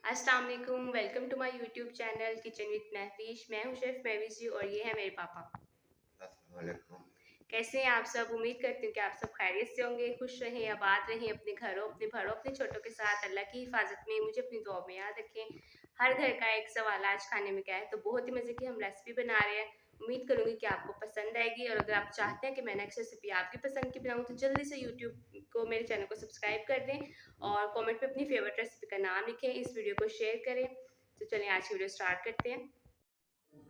अस्सलाम वालेकुम, welcome to my YouTube channel kitchen with Mahfish. मैं हूं शेफ़ महविश जी और ये है मेरे पापा। अस्सलाम वालेकुम। कैसे हैं आप सब? उम्मीद करती हूँ कि आप सब खैरियत से होंगे, खुश रहें, आबाद रहें अपने घरों, अपने भरों, अपने छोटों के साथ। अल्लाह की हिफाजत में मुझे अपनी दुआ में याद रखें। हर घर का एक सवाल आज खाने में क्या है, तो बहुत ही मज़े की हम रेसिपी बना रहे हैं। उम्मीद करूँगी कि आपको पसंद आएगी और अगर आप चाहते हैं कि मैं नेक्स्ट रेसिपी आपकी पसंद की बनाऊँ तो जल्दी से यूट्यूब को मेरे चैनल को सब्सक्राइब कर दें और कमेंट में अपनी फेवरेट रेसिपी का नाम लिखें, इस वीडियो को शेयर करें। तो चलिए आज की वीडियो स्टार्ट करते हैं।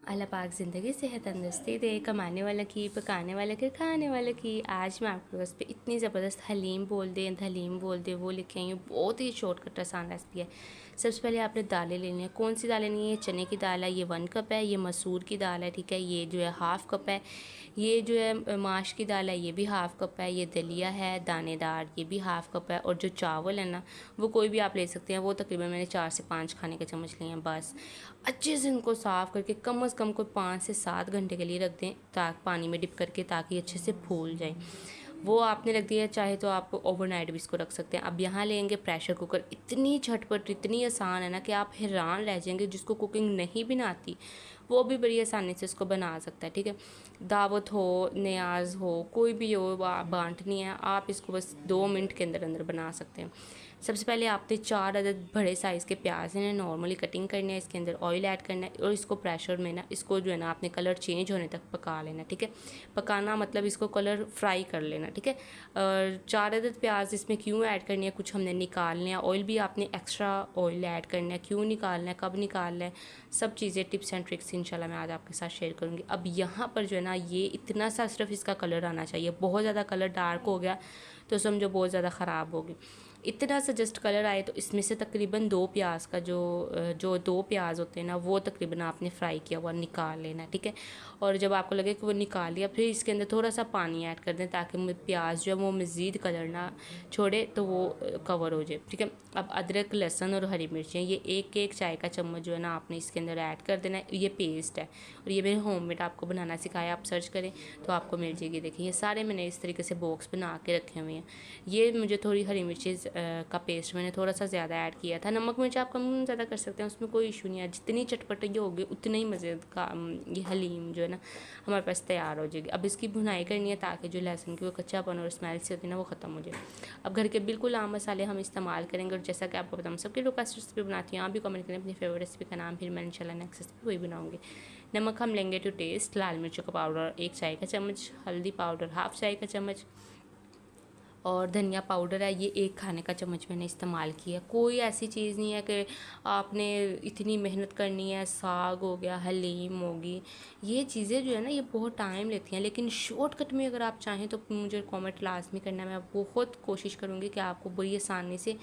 अल्लाह पाक ज़िंदगी सेहत तंदुरुस्ती दे, कमाने वाला की, पकाने वाला की, खाने वाला की। आज मैं आपके पास पे इतनी ज़बरदस्त हलीम बोल दे वो लेके आई हूँ। बहुत ही शॉर्टकट आसान रेसिपी है। सबसे पहले आपने दालें लेनी है। कौन सी दालें लेनी है? चने की दाल है, ये 1 कप है। ये मसूर की दाल है, ठीक है, ये जो है हाफ़ कप है। ये जो है माश की दाल है, ये भी हाफ़ कप है। ये दलिया है दानेदार, ये भी हाफ़ कप है। और जो चावल है ना, वो कोई भी आप ले सकते हैं। वो तकरीबन मैंने 4 से 5 खाने के चम्मच लिए हैं बस। अच्छे से इनको साफ़ करके कम से कम कोई 5 से 7 घंटे के लिए रख दें, ताकि पानी में डिप करके, ताकि अच्छे से फूल जाए। वो आपने रख दिया, चाहे तो आप ओवरनाइट भी इसको रख सकते हैं। अब यहाँ लेंगे प्रेशर कुकर। इतनी झटपट, इतनी आसान है ना कि आप हैरान रह जाएंगे। जिसको कुकिंग नहीं भी आती वो भी बड़ी आसानी से इसको बना सकता है, ठीक है। दावत हो, न्याज हो, कोई भी हो, बांटनी है, आप इसको बस 2 मिनट के अंदर अंदर बना सकते हैं। सबसे पहले आपने 4 अदद बड़े साइज़ के प्याज हैं, नॉर्मली कटिंग करने है। इसके अंदर ऑयल ऐड करना है और इसको प्रेशर में ना, इसको जो है ना, आपने कलर चेंज होने तक पका लेना, ठीक है। पकाना मतलब इसको कलर फ्राई कर लेना, ठीक है। और 4 अदद प्याज इसमें क्यों ऐड करनी है, कुछ हमने निकालने हैं। ऑयल भी आपने एक्स्ट्रा ऑयल ऐड करना है। क्यों निकालना है, कब निकालना है, सब चीज़ें टिप्स एंड ट्रिक्स इंशाल्लाह मैं आज आपके साथ शेयर करूँगी। अब यहाँ पर जो है ना, ये इतना सा सिर्फ इसका कलर आना चाहिए। बहुत ज़्यादा कलर डार्क हो गया तो समझो बहुत ज़्यादा ख़राब होगी। इतना सा जस्ट कलर आए तो इसमें से तकरीबन 2 प्याज का जो 2 प्याज होते हैं ना, वो तकरीबन आपने फ्राई किया हुआ निकाल लेना, ठीक है। और जब आपको लगे कि वो निकाल लिया, फिर इसके अंदर थोड़ा सा पानी ऐड कर दें, ताकि प्याज जो है वो मज़ीद कलर ना छोड़े, तो वो कवर हो जाए, ठीक है। अब अदरक, लहसुन और हरी मिर्चें, ये एक एक चाय का चम्मच जो है ना, आपने इसके अंदर ऐड कर देना है। ये पेस्ट है और ये मैंने होममेड आपको बनाना सिखाया, आप सर्च करें तो आपको मिल जाएगी। देखिए ये सारे मैंने इस तरीके से बॉक्स बना के रखे हुए हैं। ये मुझे थोड़ी हरी मिर्चें का पेस्ट मैंने थोड़ा सा ज़्यादा ऐड किया था। नमक मिर्च आप कम ज़्यादा कर सकते हैं, उसमें कोई इशू नहीं है। जितनी चटपटी होगी उतने ही मज़े का ये हलीम जो है ना हमारे पास तैयार हो जाएगी। अब इसकी भुनाई करनी है, ताकि जो लहसुन की वो कच्चापन और स्मेल से होती है ना, वो ख़त्म हो जाए। अब घर के बिल्कुल आम मसाले हम इस्तेमाल करेंगे, और जैसा कि आपको पता मैं सबकी रिक्वेस्ट रेसिपी बनाती हूँ, आप भी कमेंट करें अपनी फेवरेट रेसिपी का नाम, फिर मैं इंशाल्लाह नेक्स्ट रेसिपी वही बनाऊँगी। नमक हम लेंगे टू टेस्ट। लाल मिर्चों का पाउडर 1 चाय का चम्मच, हल्दी पाउडर हाफ़ चाय का चम्मच, और धनिया पाउडर है, ये 1 खाने का चम्मच मैंने इस्तेमाल किया। कोई ऐसी चीज़ नहीं है कि आपने इतनी मेहनत करनी है। साग हो गया, हलीम होगी, ये चीज़ें जो है ना, ये बहुत टाइम लेती हैं। लेकिन शॉर्टकट में अगर आप चाहें तो मुझे कमेंट लाजमी करना। मैं बहुत कोशिश करूँगी कि आपको बड़ी आसानी से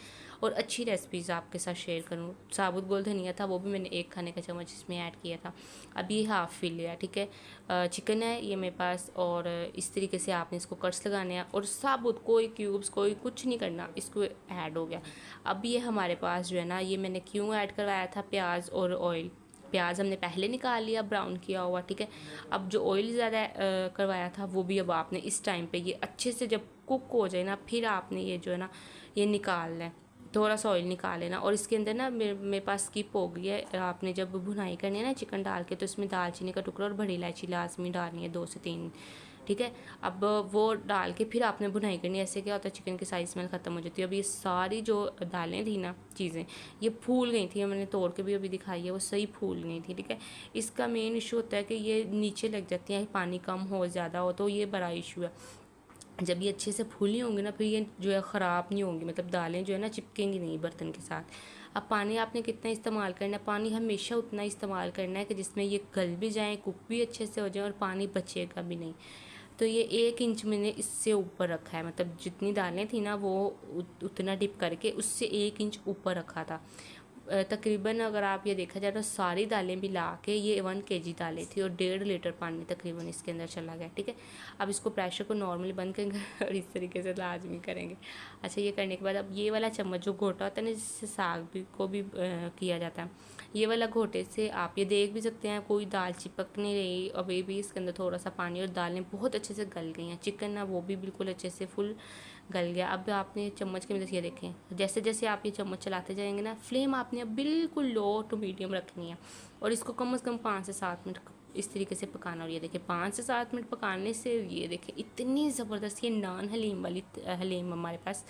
और अच्छी रेसिपीज़ आपके साथ शेयर करूँ। साबुत गोल धनिया था, वो भी मैंने 1 खाने का चम्मच इसमें ऐड किया था। अब ये हाफ़ फिल लिया, ठीक है। चिकन है ये मेरे पास, और इस तरीके से आपने इसको कट्स लगाने हैं, और साबुत कोई क्यूब्स कोई कुछ नहीं करना, इसको ऐड हो गया। अब ये हमारे पास जो है ना, ये मैंने क्यों ऐड करवाया था, प्याज और ऑयल। प्याज हमने पहले निकाल लिया ब्राउन किया हुआ, ठीक है। अब जो ऑयल ज़्यादा करवाया था वो भी अब आपने इस टाइम पे ये अच्छे से जब कुक हो जाए ना, फिर आपने ये जो है ना, ये निकालना है। थोड़ा सा ऑयल निकाल लेना। और इसके अंदर ना मेरे पास स्किप हो गई है, आपने जब भुनाई करनी है ना चिकन डाल के, तो इसमें दालचीनी का टुकड़ा और बड़ी इलायची लाजमी डालनी है, 2 से 3, ठीक है। अब वो डाल के फिर आपने भुनाई करनी है। ऐसे क्या होता है, चिकन की सारी स्मेल ख़त्म हो जाती है। अब ये सारी जो दालें थी ना, चीज़ें ये फूल गई थी, मैंने तोड़ के भी अभी दिखाई है, वो सही फूल गई थी, ठीक है। इसका मेन इशू होता है कि ये नीचे लग जाती है, पानी कम हो ज़्यादा हो, तो ये बड़ा इशू है। जब ये अच्छे से फूली होंगी ना, फिर ये जो है ख़राब नहीं होंगी, मतलब दालें जो है ना चिपकेंगी नहीं बर्तन के साथ। अब पानी आपने कितना इस्तेमाल करना है, पानी हमेशा उतना इस्तेमाल करना है कि जिसमें ये गल भी जाएँ, कुक भी अच्छे से हो जाए, और पानी बचेगा भी नहीं। तो ये 1 इंच मैंने इससे ऊपर रखा है, मतलब जितनी दालें थी ना वो उतना डिप करके उससे 1 इंच ऊपर रखा था। तकरीबन अगर आप ये देखा जाए तो सारी दालें मिला के ये 1 केजी दालें थी, और 1.5 लीटर पानी तकरीबन इसके अंदर चला गया, ठीक है। अब इसको प्रेशर को नॉर्मली बंद करेंगे और इस तरीके से लाजमी करेंगे। अच्छा, ये करने के बाद अब ये वाला चम्मच जो घोटा होता है ना, जिससे साग भी को भी किया जाता है, ये वाला घोटे से आप ये देख भी सकते हैं कोई दाल चिपक नहीं रही। अभी भी इसके अंदर थोड़ा सा पानी, और दालें बहुत अच्छे से गल गई हैं। चिकन ना वो भी बिल्कुल अच्छे से फुल गल गया। अब आपने चम्मच की मदद से ये देखें, जैसे जैसे आप ये चम्मच चलाते जाएंगे ना, फ्लेम आपने अब बिल्कुल लो टू मीडियम रखनी है और इसको कम से कम 5 से 7 मिनट इस तरीके से पकाना। और ये देखें 5 से 7 मिनट पकाने से ये देखें इतनी ज़बरदस्त ये नान हलीम वाली हलीम हमारे पास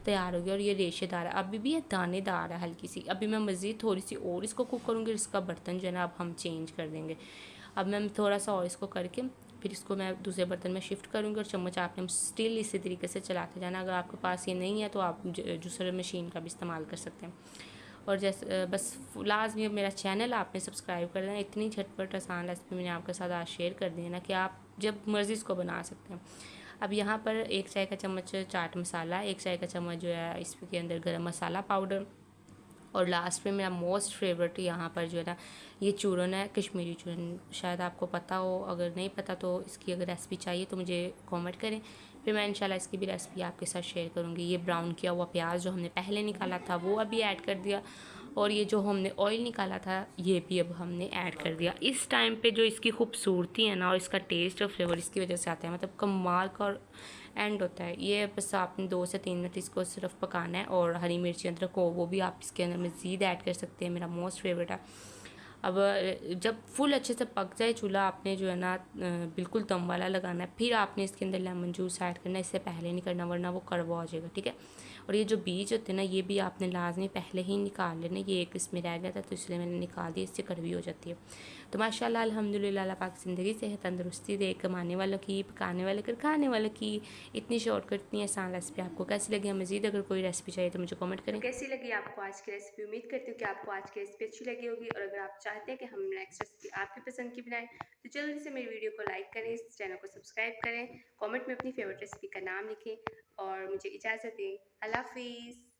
तैयार हो गया। और ये रेशेदार है, अभी भी ये दानेदार है हल्की सी। अभी मैं मज़ीद थोड़ी सी और इसको कुक करूँगी, इसका बर्तन जो है ना अब हम चेंज कर देंगे। अब मैं थोड़ा सा और इसको करके फिर इसको मैं दूसरे बर्तन में शिफ्ट करूँगी। और चम्मच आपने स्टिल इसी तरीके से चलाते जाना। अगर आपके पास ये नहीं है तो आप जूसर मशीन का भी इस्तेमाल कर सकते हैं। और जैसे बस लाजमी मेरा चैनल आपने सब्सक्राइब कर देना। इतनी झटपट आसान रेसिपी मैंने आपके साथ आज शेयर कर दी है ना कि आप जब मर्ज़ी इसको बना सकते हैं। अब यहाँ पर 1 चाय का चम्मच चाट मसाला, 1 चाय का चम्मच जो है इसके अंदर गरम मसाला पाउडर, और लास्ट में मेरा मोस्ट फेवरेट यहाँ पर जो है ना ये चूरन है, कश्मीरी चूरन। शायद आपको पता हो, अगर नहीं पता तो इसकी अगर रेसिपी चाहिए तो मुझे कमेंट करें, फिर मैं इंशाल्लाह इसकी भी रेसिपी आपके साथ शेयर करूँगी। ये ब्राउन किया हुआ प्याज जो हमने पहले निकाला था वो अभी ऐड कर दिया, और ये जो हमने ऑयल निकाला था ये भी अब हमने ऐड कर दिया। इस टाइम पे जो इसकी खूबसूरती है ना और इसका टेस्ट और फ्लेवर इसकी वजह से आता है, मतलब कमाल का एंड होता है ये। बस आपने 2 से 3 मिनट इसको सिर्फ पकाना है। और हरी मिर्ची अदरक को वो भी आप इसके अंदर मज़ीद ऐड कर सकते हैं, मेरा मोस्ट फेवरेट है। अब जब फुल अच्छे से पक जाए चूल्हा, आपने जो है ना बिल्कुल दम वाला लगाना है। फिर आपने इसके अंदर लेमन जूस ऐड करना है, इससे पहले नहीं करना वरना वो कड़वा हो जाएगा, ठीक है। और ये जो बीज होते हैं ना ये भी आपने लाजमी पहले ही निकाल लेना। ये एक इसमें रह गया था तो इसलिए मैंने निकाल दिया, इससे कड़वी हो जाती है। तो माशाल्लाह अल्हम्दुलिल्लाह अल्लाह पाक ज़िंदगी से है तंदुरुस्ती दे, कमाने वालों की, पकाने वाले कर, खाने वालों की। इतनी शॉर्टकट इतनी आसान रेसिपी आपको कैसी लगी? मज़ीद अगर कोई रेसिपी चाहिए तो मुझे कमेंट करें। तो कैसी लगी आपको आज की रेसिपी? उम्मीद करती हूँ कि आपको आज की रेसिपी अच्छी लगी होगी। और अगर आप चाहते हैं कि हम नेक्स्ट रेसिपी आपकी पसंद की बनाएं तो जल्दी से मेरी वीडियो को लाइक करें, इस चैनल को सब्सक्राइब करें, कमेंट में अपनी फेवरेट रेसिपी का नाम लिखें और मुझे इजाज़त दें। अल्लाह हाफिज़।